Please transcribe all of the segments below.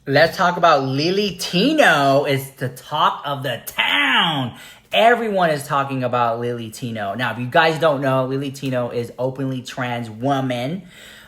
Let's talk about Lilly Tino. It's the talk of the town. Everyone is talking about Lilly Tino. Now, if you guys don't know, Lilly Tino is openly trans woman,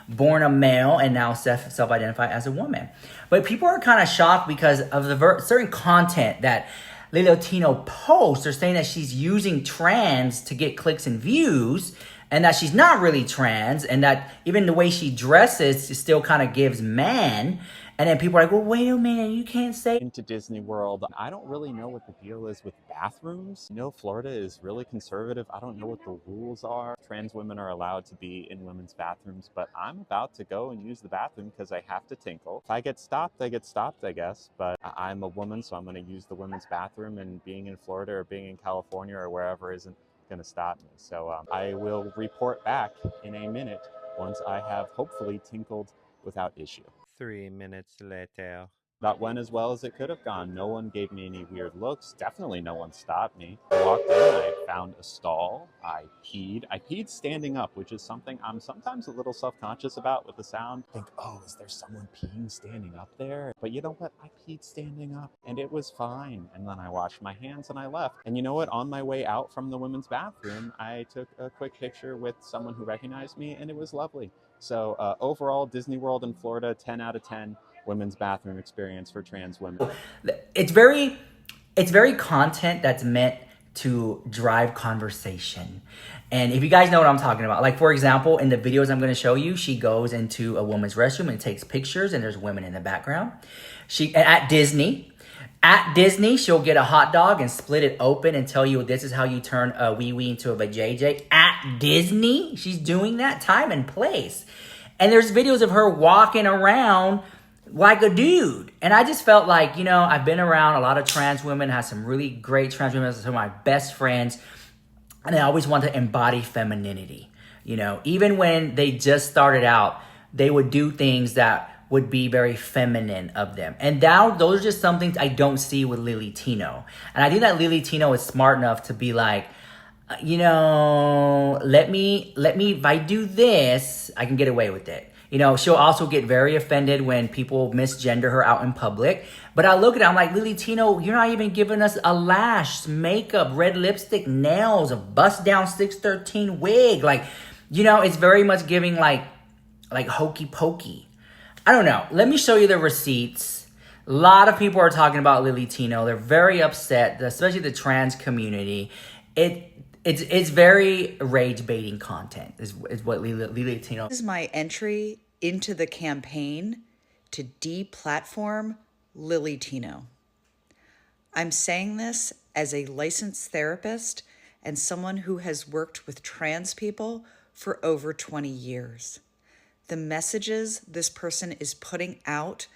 born a male, and now self-identify as a woman. But people are kind of shocked because of the certain content that Lilly Tino posts. They're saying that she's using trans to get clicks and views, and that she's not really trans, and that even the way she dresses still kind of gives man. And then people are like, well, wait a minute, you can't say. Into Disney World. I don't really know what the deal is with bathrooms. Florida is really conservative. I don't know what the rules are. Trans women are allowed to be in women's bathrooms, but I'm about to go and use the bathroom because I have to tinkle. If I get stopped, I get stopped, I guess. But I'm a woman, so I'm going to use the women's bathroom, and being in Florida or being in California or wherever isn't going to stop me. So I will report back in a minute once I have hopefully tinkled without issue. 3 minutes later. That went as well as it could have gone. No one gave me any weird looks. Definitely no one stopped me. I walked in, I found a stall. I peed. I peed standing up, which is something I'm sometimes a little self-conscious about with the sound. I think, oh, is there someone peeing standing up there? But you know what? I peed standing up and it was fine. And then I washed my hands and I left. And you know what? On my way out from the women's bathroom, I took a quick picture with someone who recognized me, and it was lovely. So overall, Disney World in Florida, 10 out of 10. Women's bathroom experience for trans women. It's very content that's meant to drive conversation. And if you guys know what I'm talking about, like for example, in the videos I'm going to show you, she goes into a woman's restroom and takes pictures, and there's women in the background. At Disney, she'll get a hot dog and split it open and tell you this is how you turn a wee-wee into a vajayjay. At Disney, she's doing that, time and place. And there's videos of her walking around like a dude. And I just felt like, I've been around a lot of trans women, had some really great trans women, some of my best friends, and I always want to embody femininity. Even when they just started out, they would do things that would be very feminine of them. And now those are just some things I don't see with Lilly Tino. And I think that Lilly Tino is smart enough to be like, let me, if I do this, I can get away with it. She'll also get very offended when people misgender her out in public. But I look at it, I'm like, Lilly Tino, you're not even giving us a lash, makeup, red lipstick, nails, a bust down 613 wig. It's very much giving like hokey pokey. I don't know. Let me show you the receipts. A lot of people are talking about Lilly Tino. They're very upset, especially the trans community. It's very rage-baiting content, is what Lilly Tino. This is my entry into the campaign to deplatform Lilly Tino. I'm saying this as a licensed therapist and someone who has worked with trans people for over 20 years. The messages this person is putting out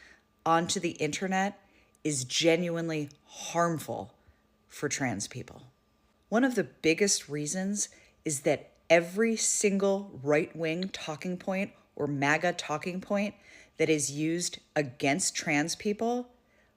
onto the internet is genuinely harmful for trans people. One of the biggest reasons is that every single right-wing talking point or MAGA talking point that is used against trans people,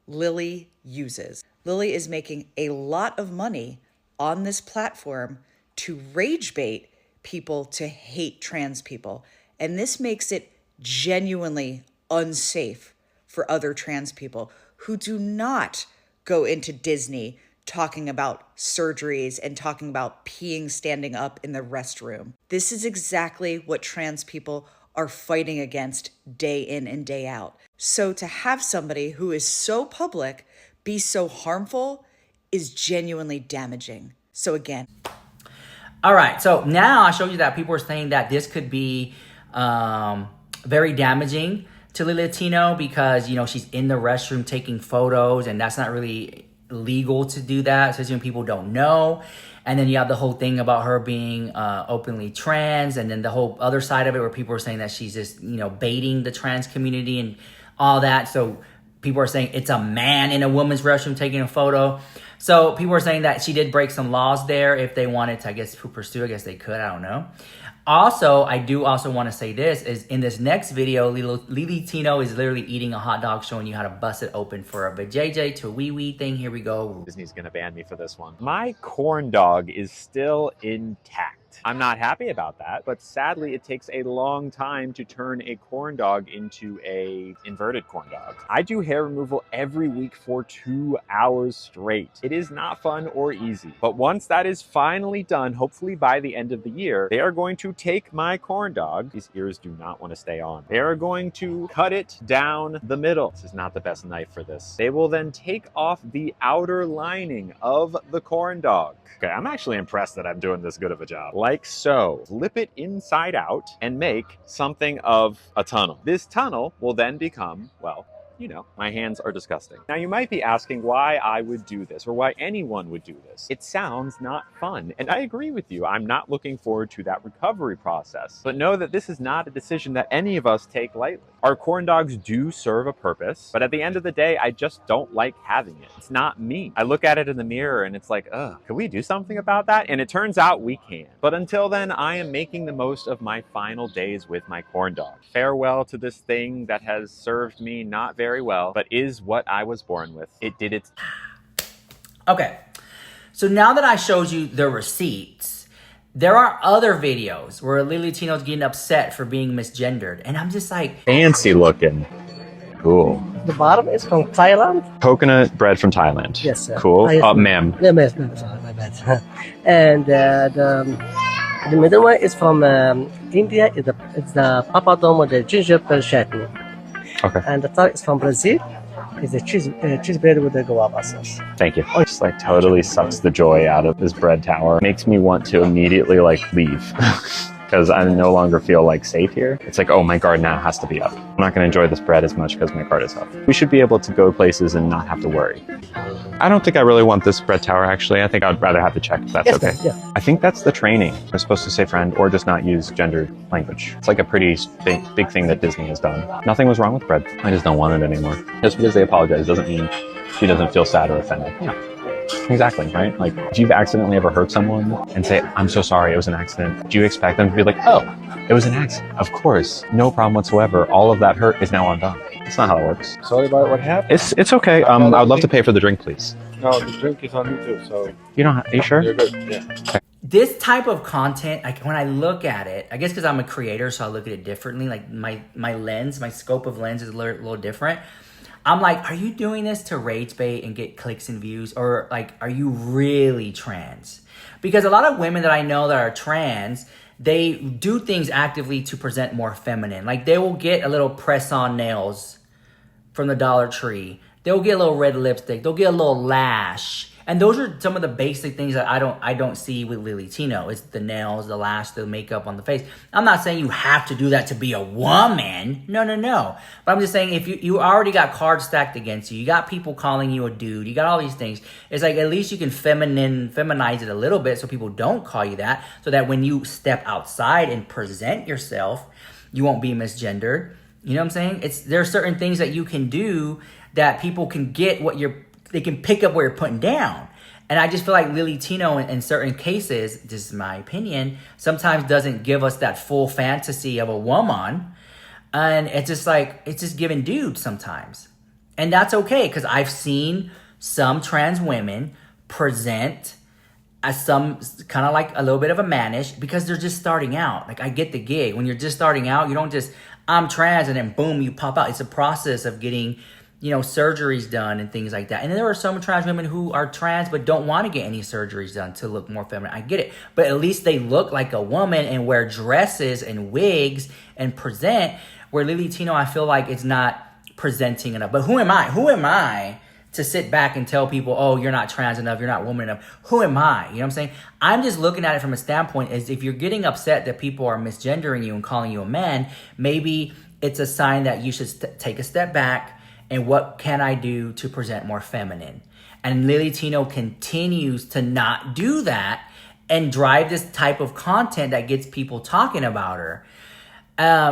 Lilly uses. Lilly is making a lot of money on this platform to rage bait people to hate trans people. And this makes it genuinely unsafe for other trans people who do not go into Disney talking about surgeries and talking about peeing standing up in the restroom. This is exactly what trans people are fighting against day in and day out. So to have somebody who is so public be so harmful is genuinely damaging. So again. All right, so now I showed you that people are saying that this could be very damaging to Lilly Tino because, she's in the restroom taking photos, and that's not really legal to do that, especially when people don't know. And then you have the whole thing about her being openly trans, and then the whole other side of it where people are saying that she's just, baiting the trans community and all that. So people are saying it's a man in a woman's restroom taking a photo. So people are saying that she did break some laws there. If they wanted to, I guess, pursue, I guess they could, I don't know. Also, I do also want to say this, is in this next video, Lilly Tino is literally eating a hot dog, showing you how to bust it open for a vajayjay to a wee-wee thing. Here we go. Disney's going to ban me for this one. My corn dog is still intact. great. I'm not happy about that, but sadly it takes a long time to turn a corn dog into a inverted corn dog. I do hair removal every week for 2 hours straight. It is not fun or easy, but once that is finally done, hopefully by the end of the year, they are going to take my corn dog. These ears do not want to stay on. They are going to cut it down the middle. This is not the best knife for this. They will then take off the outer lining of the corn dog. Okay, I'm actually impressed that I'm doing this good of a job. Like so. Flip it inside out and make something of a tunnel. This tunnel will then become, well, you know, my hands are disgusting. Now you might be asking why I would do this or why anyone would do this. It sounds not fun. And I agree with you. I'm not looking forward to that recovery process. But know that this is not a decision that any of us take lightly. Our corn dogs do serve a purpose, but at the end of the day, I just don't like having it. It's not me. I look at it in the mirror and it's like, ugh, can we do something about that? And it turns out we can. But until then, I am making the most of my final days with my corn dog. Farewell to this thing that has served me not very well, but is what I was born with. It did its... Okay, so now that I showed you the receipts, there are other videos where Lilly Tino's getting upset for being misgendered, and I'm just like... Fancy looking. Cool. The bottom is from Thailand. Coconut bread from Thailand. Yes, sir. Cool. Yes, Ma'am. Yeah, ma'am. Sorry, my bad. And the middle one is from India. It's the papadom with the gingerbread chutney. Okay. And the third is from Brazil. It's a cheese bread with the guava sauce. Thank you. It just like totally sucks the joy out of this bread tower. Makes me want to immediately like leave. Because I no longer feel like safe here. It's like, oh, my guard now has to be up. I'm not gonna enjoy this bread as much because my guard is up. We should be able to go places and not have to worry. I don't think I really want this bread tower, actually. I think I'd rather have the check, if that's okay. Yeah. I think that's the training. We're supposed to say friend or just not use gendered language. It's like a pretty big thing that Disney has done. Nothing was wrong with bread. I just don't want it anymore. Just because they apologize doesn't mean she doesn't feel sad or offended. Yeah. Exactly, right? Like, if you've accidentally ever hurt someone and say, I'm so sorry, it was an accident, do you expect them to be like, oh, it was an accident? Of course, no problem whatsoever. All of that hurt is now undone. That's not how it works. Sorry about what happened. It's okay. I would love to pay for the drink, please. No, the drink is on you too, so Are you sure? you're good. Yeah. This type of content, like when I look at it, I guess because I'm a creator, so I look at it differently. Like my lens, my scope of lens is a little different. I'm like, are you doing this to rage bait and get clicks and views? Or like, are you really trans? Because a lot of women that I know that are trans, they do things actively to present more feminine. Like they will get a little press-on nails from the Dollar Tree. They'll get a little red lipstick. They'll get a little lash. And those are some of the basic things that I don't see with Lilly Tino. It's the nails, the lash, the makeup on the face. I'm not saying you have to do that to be a woman. No. But I'm just saying if you already got cards stacked against you, you got people calling you a dude, you got all these things. It's like at least you can feminize it a little bit so people don't call you that. So that when you step outside and present yourself, you won't be misgendered. You know what I'm saying? There are certain things that you can do that people can get they can pick up what you're putting down. And I just feel like Lilly Tino in certain cases, this is my opinion, sometimes doesn't give us that full fantasy of a woman. And it's just giving dudes sometimes. And that's okay, because I've seen some trans women present as some kind of like a little bit of a mannish because they're just starting out. Like I get the gig. When you're just starting out, you don't just, I'm trans and then boom, you pop out. It's a process of getting surgeries done and things like that. And then there are some trans women who are trans but don't want to get any surgeries done to look more feminine. I get it. But at least they look like a woman and wear dresses and wigs and present, where Lilly Tino, I feel like it's not presenting enough. But who am I? Who am I to sit back and tell people, oh, you're not trans enough, you're not woman enough? Who am I? You know what I'm saying? I'm just looking at it from a standpoint as if you're getting upset that people are misgendering you and calling you a man, maybe it's a sign that you should take a step back. And what can I do to present more feminine? And Lilly Tino continues to not do that and drive this type of content that gets people talking about her.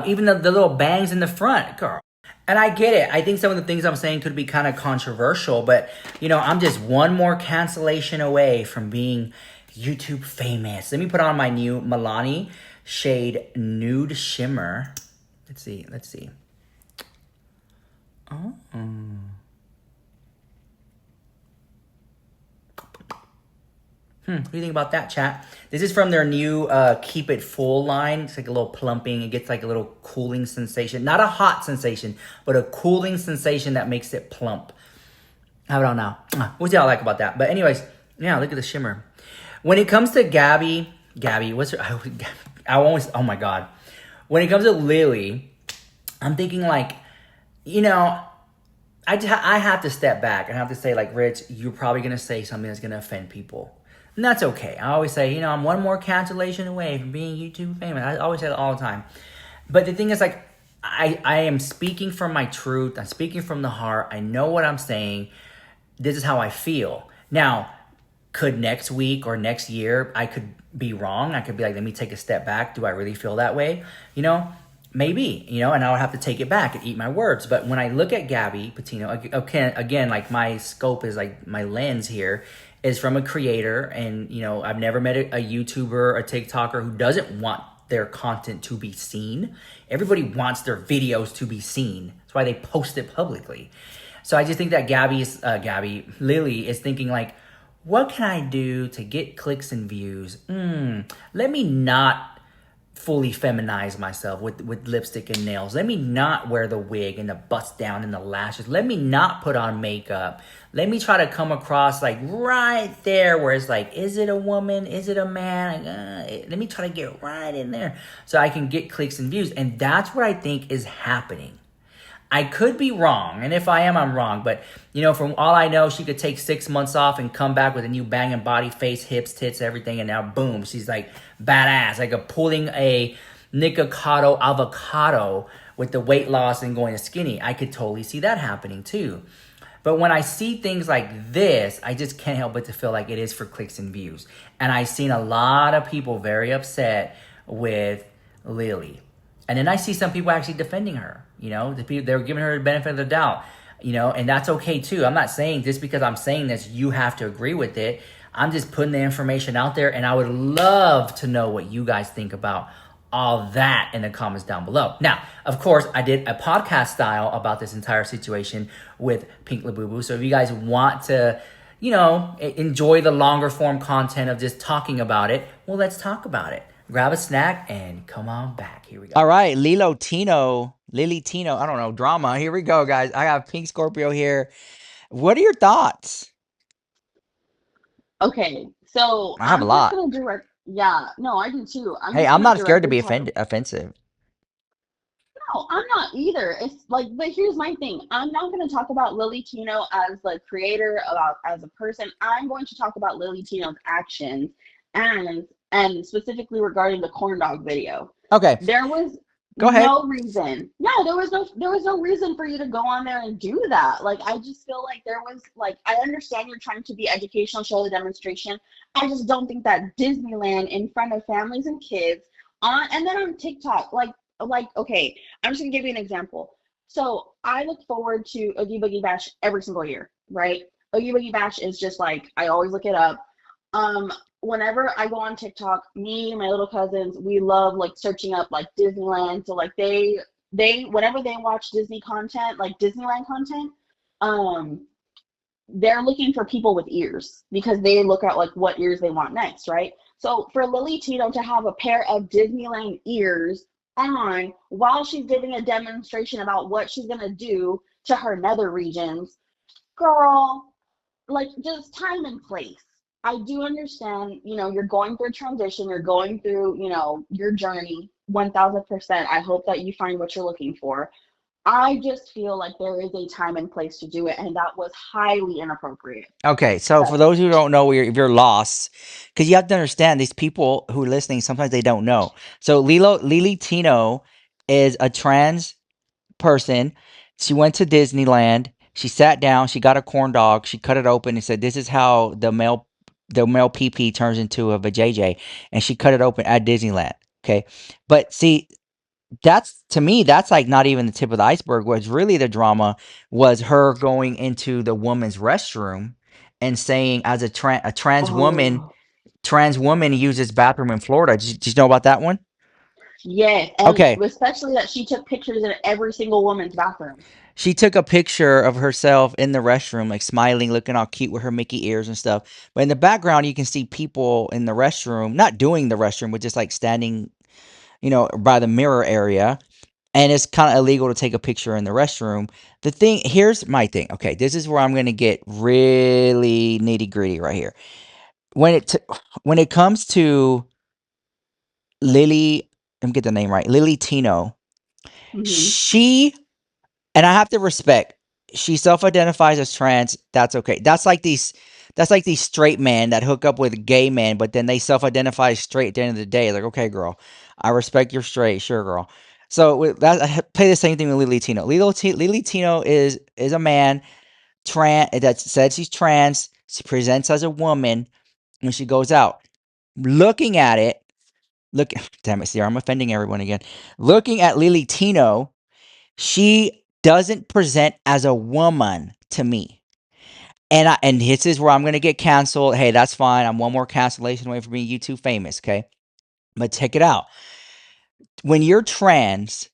Even the little bangs in the front, girl. And I get it. I think some of the things I'm saying could be kind of controversial, but I'm just one more cancellation away from being YouTube famous. Let me put on my new Milani shade Nude Shimmer. Let's see. Oh. What do you think about that, chat? This is from their new Keep It Full line. It's like a little plumping. It gets like a little cooling sensation. Not a hot sensation, but a cooling sensation that makes it plump. How about now? What do y'all like about that? But anyways, yeah, look at the shimmer. When it comes to Gabby, what's her? I always, oh my God. When it comes to Lilly, I'm thinking like, you know, I have to step back and have to say like, Rich, you're probably going to say something that's going to offend people. And that's okay. I always say, you know, I'm one more cancellation away from being YouTube famous. I always say that all the time. But the thing is like, I am speaking from my truth. I'm speaking from the heart. I know what I'm saying. This is how I feel. Now, could next week or next year, I could be wrong. I could be like, let me take a step back. Do I really feel that way? You know, maybe, you know, and I would have to take it back and eat my words. But when I look at Gabby Petito, okay, again, like my scope is like my lens here is from a creator. And, you know, I've never met a YouTuber, a TikToker who doesn't want their content to be seen. Everybody wants their videos to be seen. That's why they post it publicly. So I just think that Lilly is thinking like, what can I do to get clicks and views? Let me not fully feminize myself with lipstick and nails. Let me not wear the wig and the bust down and the lashes. Let me not put on makeup. Let me try to come across like right there where it's like, is it a woman? Is it a man? Let me try to get right in there so I can get clicks and views. And that's what I think is happening. I could be wrong, and if I am, I'm wrong. But, you know, from all I know, she could take 6 months off and come back with a new banging body, face, hips, tits, everything, and now, boom, she's like badass, like pulling a Nikocado avocado with the weight loss and going to skinny. I could totally see that happening too. But when I see things like this, I just can't help but to feel like it is for clicks and views. And I've seen a lot of people very upset with Lilly. And then I see some people actually defending her. You know, they're giving her the benefit of the doubt. You know, and that's okay too. I'm not saying just because I'm saying this, you have to agree with it. I'm just putting the information out there, and I would love to know what you guys think about all that in the comments down below. Now, of course, I did a podcast style about this entire situation with Pink Labubu. So if you guys want to, you know, enjoy the longer form content of just talking about it, well, let's talk about it. Grab a snack and come on back. Here we go. All right, Lilly Tino, I don't know, drama. Here we go, guys. I have Pink Scorpio here. What are your thoughts? Okay, so I have a I'm just lot. gonna direct. Yeah, no, I do too. Hey, I'm not scared to be offensive. No, I'm not either. It's like, but here's my thing. I'm not going to talk about Lilly Tino as the creator, about as a person. I'm going to talk about Lilly Tino's actions and specifically regarding the corn dog video. Okay. There was Go ahead. no reason. Yeah, there was no reason for you to go on there and do that. Like, I just feel like there was like, I understand you're trying to be educational, show the demonstration. I just don't think that Disneyland in front of families and kids and then on TikTok, like okay, I'm just gonna give you an example. So I look forward to Oogie Boogie Bash every single year, right? Oogie Boogie Bash is just like, I always look it up. Whenever I go on TikTok, me and my little cousins, we love like searching up like Disneyland. So like they whenever they watch Disney content, like Disneyland content, they're looking for people with ears because they look at like what ears they want next, right? So for Lilly Tino to have a pair of Disneyland ears on while she's giving a demonstration about what she's gonna do to her nether regions, girl, like, just time and place. I do understand, you know, you're going through a transition, you're going through, you know, your journey 1000%. I hope that you find what you're looking for. I just feel like there is a time and place to do it, and that was highly inappropriate. Okay, so for those who don't know, if you're lost, because you have to understand, these people who are listening, sometimes they don't know. So Lilly Tino is a trans person. She went to Disneyland. She sat down. She got a corn dog. She cut it open and said, "This is how the male PP turns into a vajayjay," and she cut it open at Disneyland. Okay, but see, to me, that's like not even the tip of the iceberg. What's really the drama was her going into the woman's restroom and saying, as a trans woman, uses bathroom in Florida. Did you know about that one? Yes, and Okay. especially that she took pictures in every single woman's bathroom. She took a picture of herself in the restroom, like smiling, looking all cute with her Mickey ears and stuff. But in the background, you can see people in the restroom, not doing the restroom, but just like standing, by the mirror area. And it's kind of illegal to take a picture in the restroom. Here's my thing. Okay, this is where I'm going to get really nitty gritty right here. When it comes to Lily, let me get the name right. Lilly Tino. Hmm. She And I have to respect. She self-identifies as trans. That's okay. That's like these straight men that hook up with gay men, but then they self-identify as straight at the end of the day. Like, okay, girl, I respect you're straight, sure, girl. So with that, I play the same thing with Lily Tino. Lily Tino is a man that said she's trans. She presents as a woman when she goes out. Looking at it, look, damn it, Sierra, I'm offending everyone again. Looking at Lily Tino, she doesn't present as a woman to me. And this is where I'm gonna get canceled. Hey, that's fine. I'm one more cancellation away from being YouTube famous, okay? But check it out. When you're trans,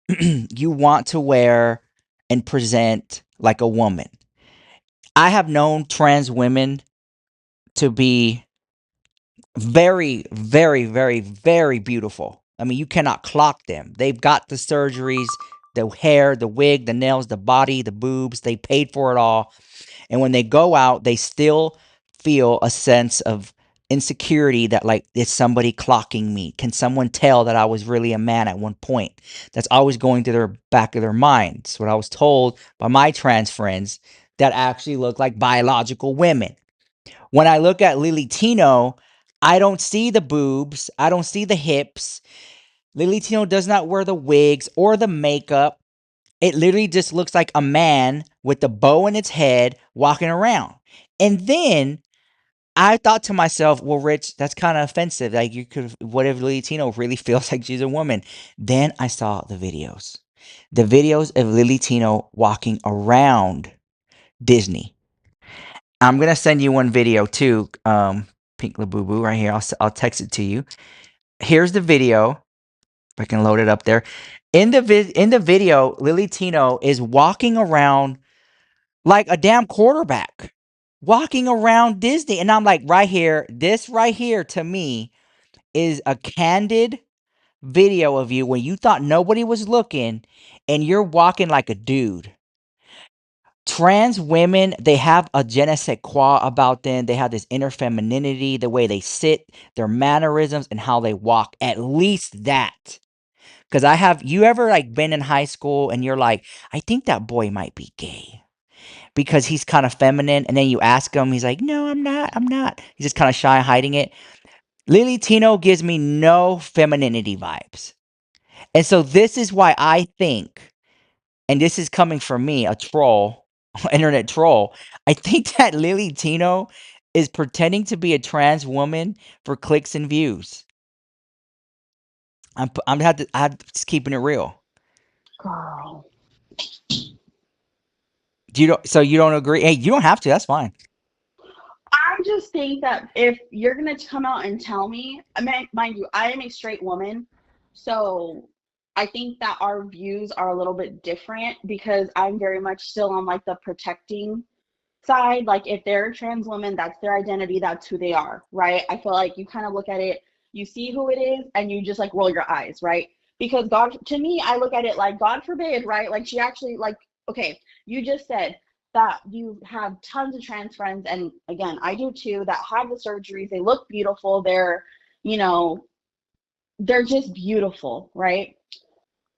you want to wear and present like a woman. I have known trans women to be very, very, very, very beautiful. I mean, you cannot clock them. They've got the surgeries, the hair, the wig, the nails, the body, the boobs. They paid for it all. And when they go out, they still feel a sense of insecurity that, like, is somebody clocking me? Can someone tell that I was really a man at one point? That's always going to their back of their minds. What I was told by my trans friends that actually look like biological women. When I look at Lily Tino, I don't see the boobs. I don't see the hips. Lily Tino does not wear the wigs or the makeup. It literally just looks like a man with a bow in its head walking around. And then I thought to myself, well, Rich, that's kind of offensive. Like, what if Lily Tino really feels like she's a woman? Then I saw the videos. The videos of Lily Tino walking around Disney. I'm gonna send you one video too, Pink Labubu, right here. I'll text it to you. Here's the video. If I can load it up there. In the video, Lily Tino is walking around like a damn quarterback, walking around Disney, and I'm like, right here, this right here to me is a candid video of you when you thought nobody was looking, and you're walking like a dude. Trans women, they have a je ne sais quoi about them. They have this inner femininity, the way they sit, their mannerisms, and how they walk. At least that. Because you ever like been in high school and you're like, I think that boy might be gay because he's kind of feminine. And then you ask him, he's like, no, I'm not. I'm not. He's just kind of shy, hiding it. Lily Tino gives me no femininity vibes. And so this is why I think, and this is coming from me, a troll, internet troll. I think that Lily Tino is pretending to be a trans woman for clicks and views. I'm just keeping it real. Girl. So you don't agree? Hey, you don't have to. That's fine. I just think that if you're gonna come out and tell me, I mean, mind you, I am a straight woman, so I think that our views are a little bit different because I'm very much still on like the protecting side. Like if they're a trans woman, that's their identity, that's who they are, right? I feel like you kind of look at it, you see who it is, and you just like roll your eyes, right? Because God, to me, I look at it like, God forbid, right? Like she actually, like, okay, you just said that you have tons of trans friends, and again, I do too, that have the surgeries, they look beautiful, you know, they're just beautiful, right?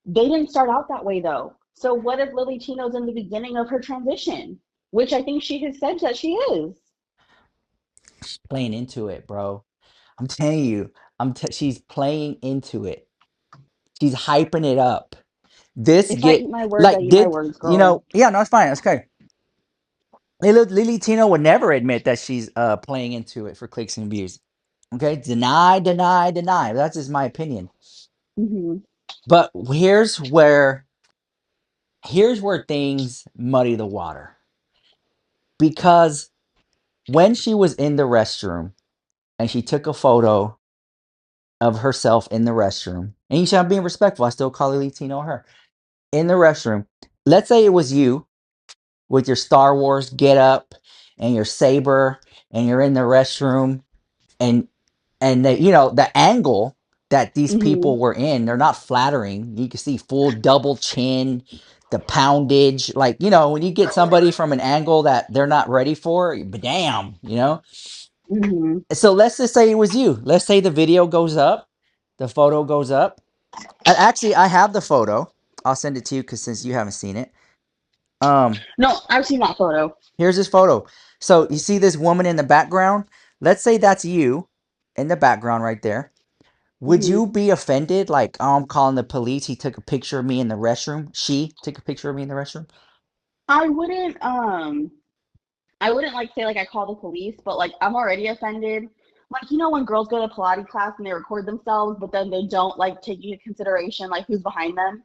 They didn't start out that way though. So what if Lily Tino's in the beginning of her transition, which I think she has said that she is. She's playing into it, bro. I'm telling you, she's playing into it. She's hyping it up. This If I get eat my words, I like eat my did words, girl. yeah, no, it's fine. It's okay. Lily Tino would never admit that she's playing into it for clicks and views. Okay, deny, deny, deny. That's just my opinion. Hmm. But here's where things muddy the water. Because when she was in the restroom and she took a photo of herself in the restroom, and you should be respectful, I still call Lily Tino her in the restroom. let's say it was you with your Star Wars get up and your saber and you're in the restroom and the angle that these Mhm. people were in, they're not flattering. You can see full double chin, the poundage, like when you get somebody from an angle that they're not ready for, but damn. Mhm. So let's just say it was you. Let's say the video goes up, the photo goes up. And actually, I have the photo. I'll send it to you because since you haven't seen it. Um, No, I've seen that photo. Here's this photo. So you see this woman in the background? Let's say that's you in the background right there. Would Mhm. you be offended? Like, oh, I'm calling the police. He took a picture of me in the restroom. She took a picture of me in the restroom. I wouldn't I wouldn't like say like I call the police, but like I'm already offended. Like when girls go to Pilates class and they record themselves, but then they don't like take into consideration like who's behind them.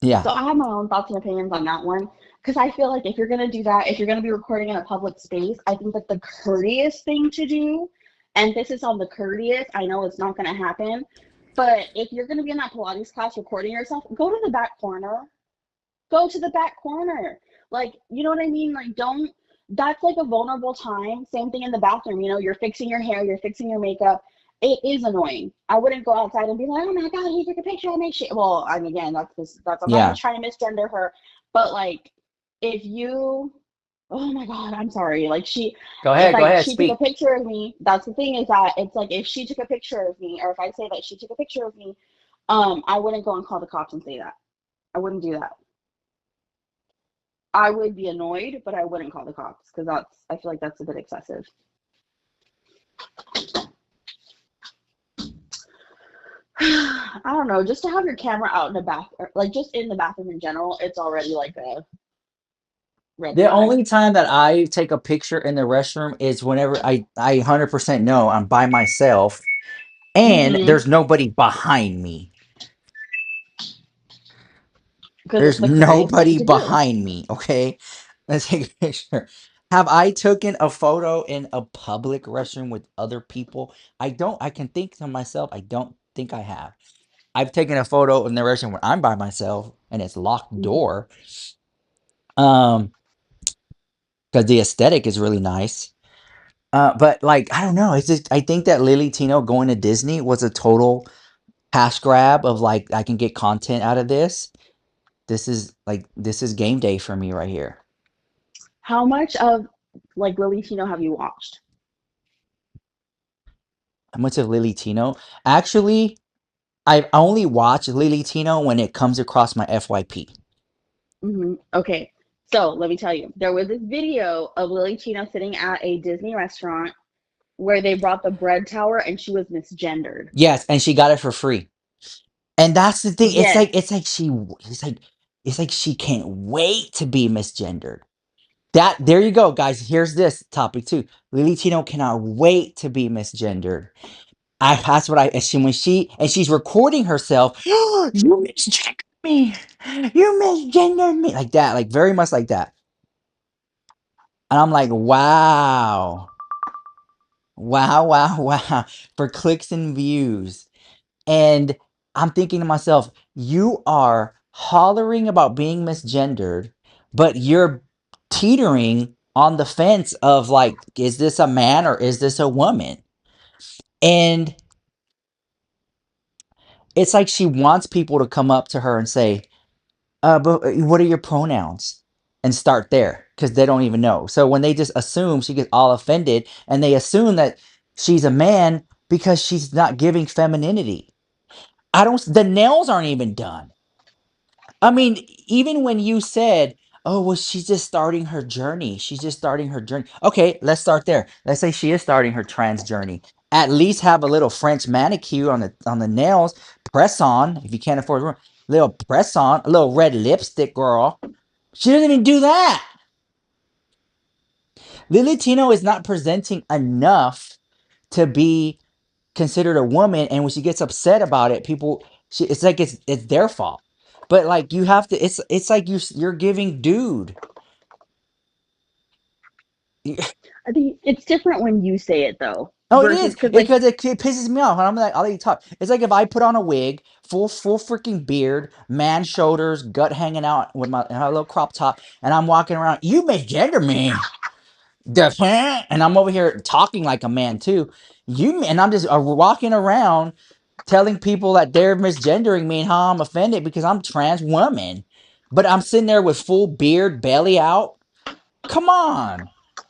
Yeah. So I have my own thoughts and opinions on that one because I feel like if you're gonna do that, if you're gonna be recording in a public space, I think that the courteous thing to do, emphasis on the courteous. I know it's not gonna happen, but if you're gonna be in that Pilates class recording yourself, go to the back corner. Go to the back corner. Like, you know what I mean? Like, don't, that's like a vulnerable time. Same thing in the bathroom. You're fixing your hair, you're fixing your makeup. It is annoying. I wouldn't go outside and be like, oh my God, he took a picture of me. Well, I mean, again, I'm not even Yeah. trying to misgender her, but like, if you, oh my God, I'm sorry. Like, Go if ahead. Go like ahead. she took a Speak. picture of me, that's the thing is that it's like if she took a picture of me, or if I say that she took a picture of me, I wouldn't go and call the cops and say that. I wouldn't do that. I would be annoyed, but I wouldn't call the cops because I feel like that's a bit excessive. I don't know, just to have your camera out in the bath, like just in the bathroom in general, it's already like a red The flag. only time that I take a picture in the restroom is whenever I 100% know I'm by myself and Mm-hmm. there's nobody behind me. Because it's There's the courteous thing nobody to do. behind me, okay? Let's take a picture. Have I taken a photo in a public restroom with other people? I can think to myself, I don't think I have. I've taken a photo in the restroom where I'm by myself and it's locked Mm-hmm. door. Um, because the aesthetic is really nice. But like, I don't know. It's just I think that Lily Tino going to Disney was a total cash grab of like I can get content out of this. This is game day for me right here. How much of like Lilly Tino have you watched? How much of Lily Tino? Actually, I only watch Lily Tino when it comes across my FYP. Mm-hmm. Okay, so let me tell you, there was this video of Lilly Tino sitting at a Disney restaurant where they brought the bread tower and she was misgendered. Yes, and she got it for free. And that's the thing. It's Yes. like it's like she it's like she can't wait to be misgendered. That there you go, guys. Here's this topic too. Lily Tino cannot wait to be misgendered. That's what I and she's recording herself. You misgendered me. You misgendered me like that, like very much like that. And I'm like, wow, wow for clicks and views. And I'm thinking to myself, you are hollering about being misgendered, but you're teetering on the fence of like, is this a man or is this a woman? And it's like she wants people to come up to her and say, but what are your pronouns? And start there because they don't even know. So when they just assume, she gets all offended and they assume that she's a man because she's not giving femininity. The nails aren't even done. I mean, even when you said, "Oh, well, she's just starting her journey. She's just starting her journey." Okay, let's start there. Let's say she is starting her trans journey. At least have a little French manicure on the nails. Press on if you can't afford a little press on, a little red lipstick, girl. She doesn't even do that. Lily Tino is not presenting enough to be considered a woman, and when she gets upset about it, it's like it's their fault. But like you have to, it's like you're giving dude. I think it's different when you say it though. No, it versus is because like because it pisses me off, and I'm like, I'll let you talk. It's like if I put on a wig, full freaking beard, man shoulders, gut hanging out with my little crop top, and I'm walking around. You misgender me, and I'm over here talking like a man too. And I'm just walking around telling people that they're misgendering me and how I'm offended because I'm trans woman, but I'm sitting there with full beard, belly out. Come on.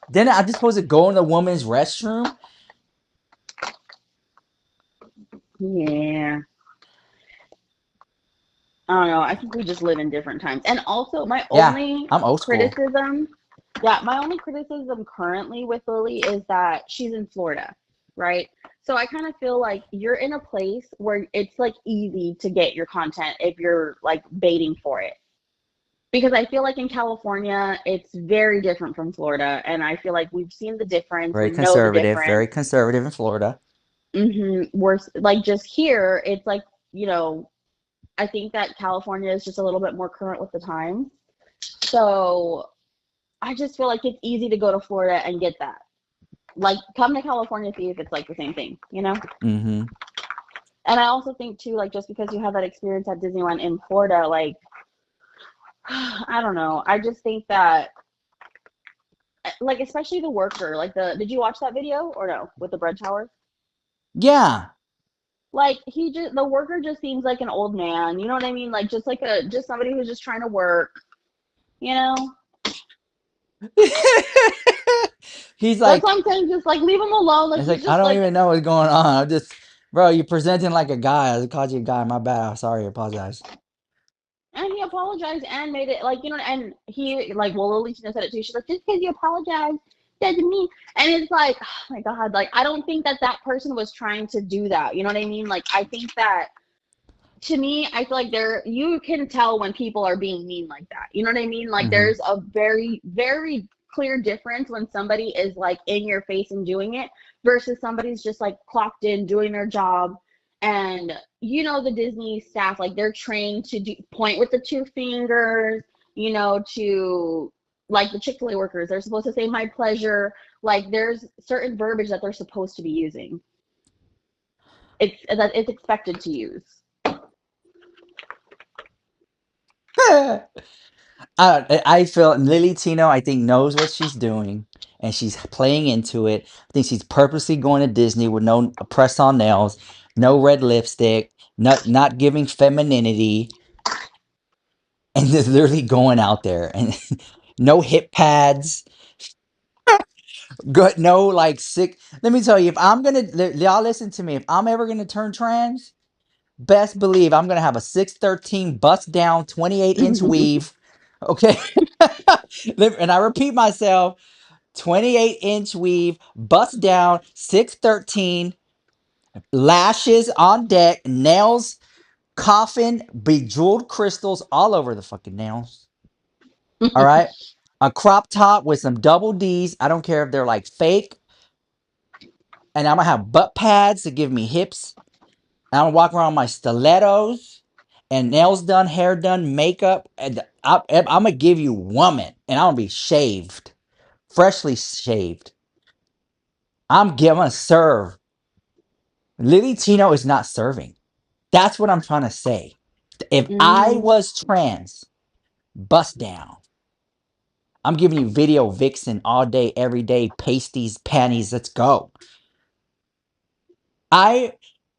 Then I just supposed to go in the woman's restroom. yeah. I don't know. I think we just live in different times. And also, Yeah, I'm old school. my only criticism currently with Lily is that she's in Florida, right? So I kind of feel like you're in a place where it's like easy to get your content if you're like baiting for it. Because I feel like in California, it's very different from Florida. And I feel like we've seen the difference and know the Very difference. conservative in Florida. We're like just here, it's like, you know, I think that California is just a little bit more current with the times. So I just feel like it's easy to go to Florida and get that. Like, come to California, see if it's like the same thing, you know? Mm-hmm. And I also think, too, like, just because you have that experience at Disneyland in Florida, like, I don't know. I just think that, like, especially the worker, like, did you watch that video or no, with the bread tower? Yeah. Like, the worker just seems like an old man, you know what I mean? Like, just somebody who's just trying to work, you know? He's That's like, what I'm saying. Just like leave him alone. Like it's he's like, I just don't like, even know what's going on. I'm just, bro, you're presenting like a guy. I called you a guy. My bad. I'm sorry. I apologize. and he apologized and made it like, you know, and he like, well, Lilly Tino said it too. She's like, just because you apologize doesn't mean, and it's like, oh my God, like I don't think that that person was trying to do that. You know what I mean? Like I think that to me, I feel like you can tell when people are being mean like that. You know what I mean? Like Mm-hmm. there's a very, very clear difference when somebody is like in your face and doing it versus somebody's just like clocked in doing their job. And you know, the Disney staff, like they're trained to point with the two fingers, you know, to like the Chick-fil-A workers, they're supposed to say my pleasure. Like there's certain verbiage that they're supposed to be using. It's expected to use. I feel Lily Tino, I think, knows what she's doing and she's playing into it. I think she's purposely going to Disney with no press on nails, no red lipstick, not giving femininity, and just literally going out there and no hip pads, good, no like sick. Let me tell you, if I'm gonna, y'all listen to me, if I'm ever gonna turn trans, best believe I'm gonna have a 613 bust down 28-inch weave. Okay. And I repeat myself, 28-inch weave, bust down, 613, lashes on deck, nails, coffin, bejeweled crystals all over the fucking nails. All right. A crop top with some double D's. I don't care if they're like fake. And I'm gonna have butt pads to give me hips. And I'm gonna walk around with my stilettos and nails done, hair done, makeup. And I'm gonna give you woman. And I'm gonna be shaved, freshly shaved. I'm gonna serve. Lily Tino is not serving. That's what I'm trying to say. If I Mm. was trans, bust down. I'm giving you video vixen all day, every day, pasties, panties. Let's go. I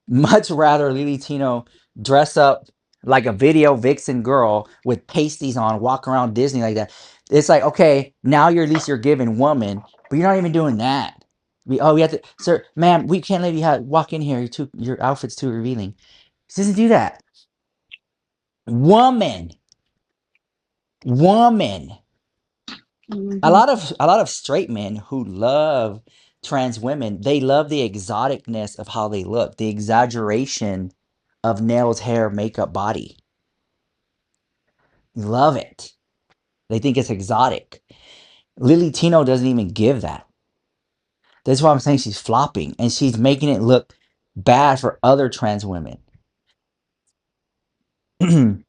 much rather Lily Tino dress up like a video vixen girl with pasties on, walk around Disney like that. It's like, okay, now you're at least you're giving woman, but you're not even doing that. We have to, sir, ma'am, we can't let you walk in here. Your outfit's too revealing. She doesn't do that. Woman, woman. Hmm. A lot of straight men who love trans women, they love the exoticness of how they look, the exaggeration of nails, hair, makeup, body. Love it. They think it's exotic. Lily Tino doesn't even give that. That's why I'm saying she's flopping and she's making it look bad for other trans women. And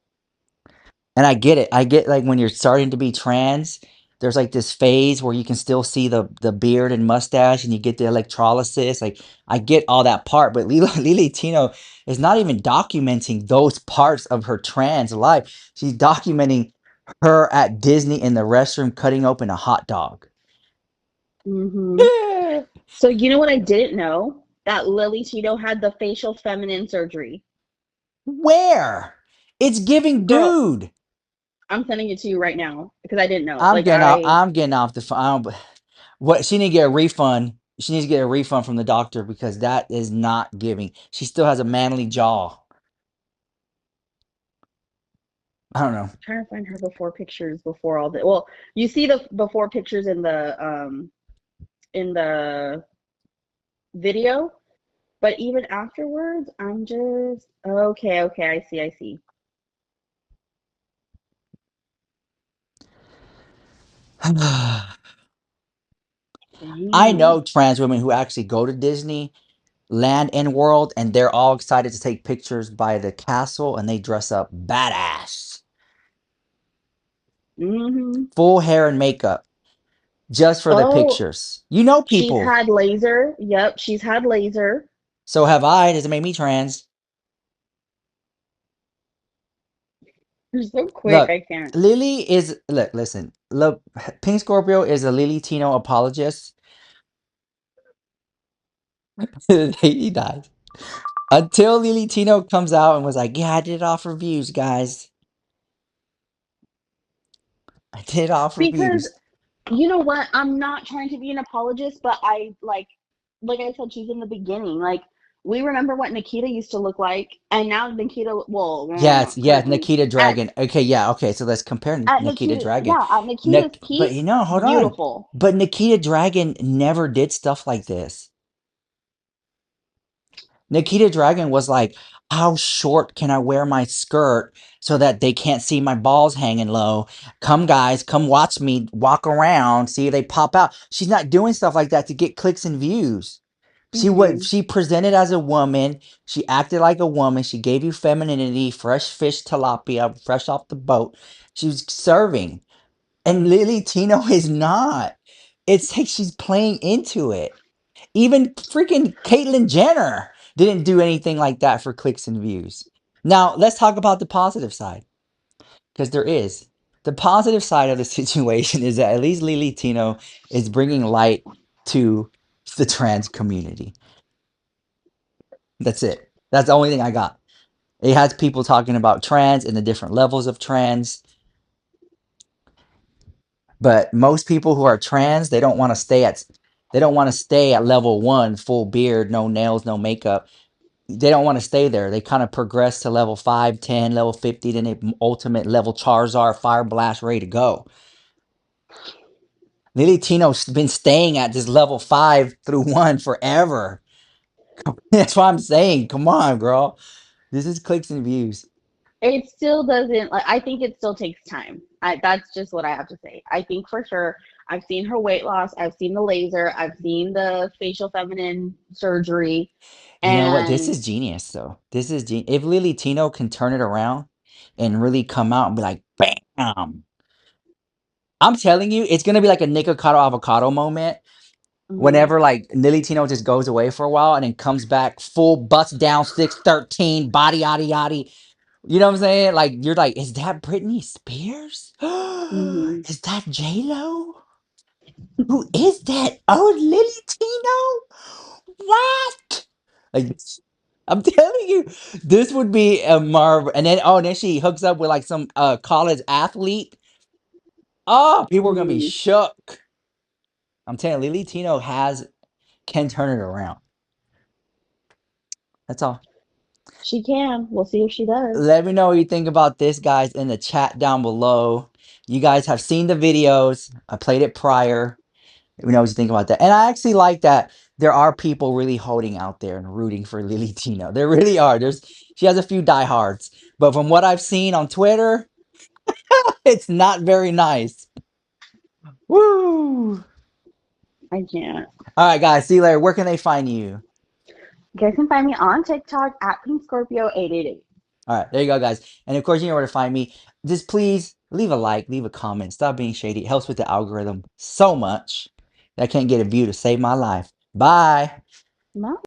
I get it. I get like when you're starting to be trans, there's like this phase where you can still see the beard and mustache, and you get the electrolysis. Like I get all that part, but Lily Tino is not even documenting those parts of her trans life. She's documenting her at Disney in the restroom cutting open a hot dog. Hmm. So you know what I didn't know? That Lily Tito had the facial feminine surgery. Where? It's giving Girl, dude. I'm sending it to you right now because I didn't know. I'm Like getting off. I I'm getting off the phone. What she need to get a refund. She needs to get a refund from the doctor because that is not giving. She still has a manly jaw. I don't know. trying to find her before pictures before all the well, you see the before pictures in the video, but even afterwards, I'm just okay, okay, I see, I see. I Dang. know trans women who actually go to Disney Land and World, and they're all excited to take pictures by the castle, and they dress up badass, Hmm. full hair and makeup, just for the Oh, pictures. You know she's people. had laser. Yep, she's had laser. So have I. Does it make me trans? You're so quick, Look, I can't. Lily is look. Listen, look. Pink Scorpio is a Lily Tino apologist. He died. Until Lily Tino comes out and was like, "Yeah, I did it all for views, guys. I did it all for Because views." you know what? I'm not trying to be an apologist, but like I said, she's in the beginning. Like we remember what Nikita used to look like, and now Nikita, well, Yes, yes, currently Nikita at Dragon. Okay, yeah, okay. So let's compare Nikita Nikita, Dragon. yeah, at Nikita's But peak, hold on. beautiful. But Nikita Dragon never did stuff like this. Nikita Dragon was like, how short can I wear my skirt so that they can't see my balls hanging low? Come, guys, come watch me walk around, see if they pop out. She's not doing stuff like that to get clicks and views. Hmm. She presented as a woman. She acted like a woman. She gave you femininity, fresh fish tilapia, fresh off the boat. She was serving. And Lily Tino is not. It's like she's playing into it. Even freaking Caitlyn Jenner didn't do anything like that for clicks and views. Now, let's talk about the positive side, because there is. The positive side of the situation is that at least Lily Tino is bringing light to the trans community. That's it. That's the only thing I got. It has people talking about trans and the different levels of trans. But most people who are trans, they don't want to stay at level 1, full beard, no nails, no makeup. They don't want to stay there. They kind of progress to level 5, 10, level 50, then they ultimate level Charizard, Fire Blast, ready to go. Lily Tino's been staying at this level 5 through 1 forever. That's what I'm saying. Come on, girl. This is clicks and views. It still doesn't like. I think it still takes time. That's just what I have to say. I think for sure. I've seen her weight loss. I've seen the laser. I've seen the facial feminine surgery, You know what? This and is genius, though. This is if Lily Tino can turn it around and really come out and be like, bam. I'm telling you, it's gonna be like a Nikocado avocado moment. mhm, Whenever like Lily Tino just goes away for a while and then comes back full bust down 613 body yaddy yaddy. You know what I'm saying? Like you're like, is that Britney Spears? mhm. Is that J Lo? Who is that? Oh, Lily Tino? What? Like, I'm telling you, this would be a marvel. And then, oh, and then she hooks up with like some college athlete. Oh, people are gonna be Mhm. shook. I'm telling you, Lily Tino can turn it around. That's all. She can. We'll see if she does. Let me know what you think about this, guys, in the chat down below. You guys have seen the videos. I played it prior. Let me know what you think about that. And I actually like that there are people really holding out there and rooting for Lily Tino. There really are. She has a few diehards. But from what I've seen on Twitter, it's not very nice. Woo! I can't. All right, guys. See you later. Where can they find you? You guys can find me on TikTok at Pink Scorpio 888. All right, there you go, guys. And of course, you know where to find me. Just please leave a like, leave a comment, stop being shady. It helps with the algorithm so much that I can't get a view to save my life. Bye. No.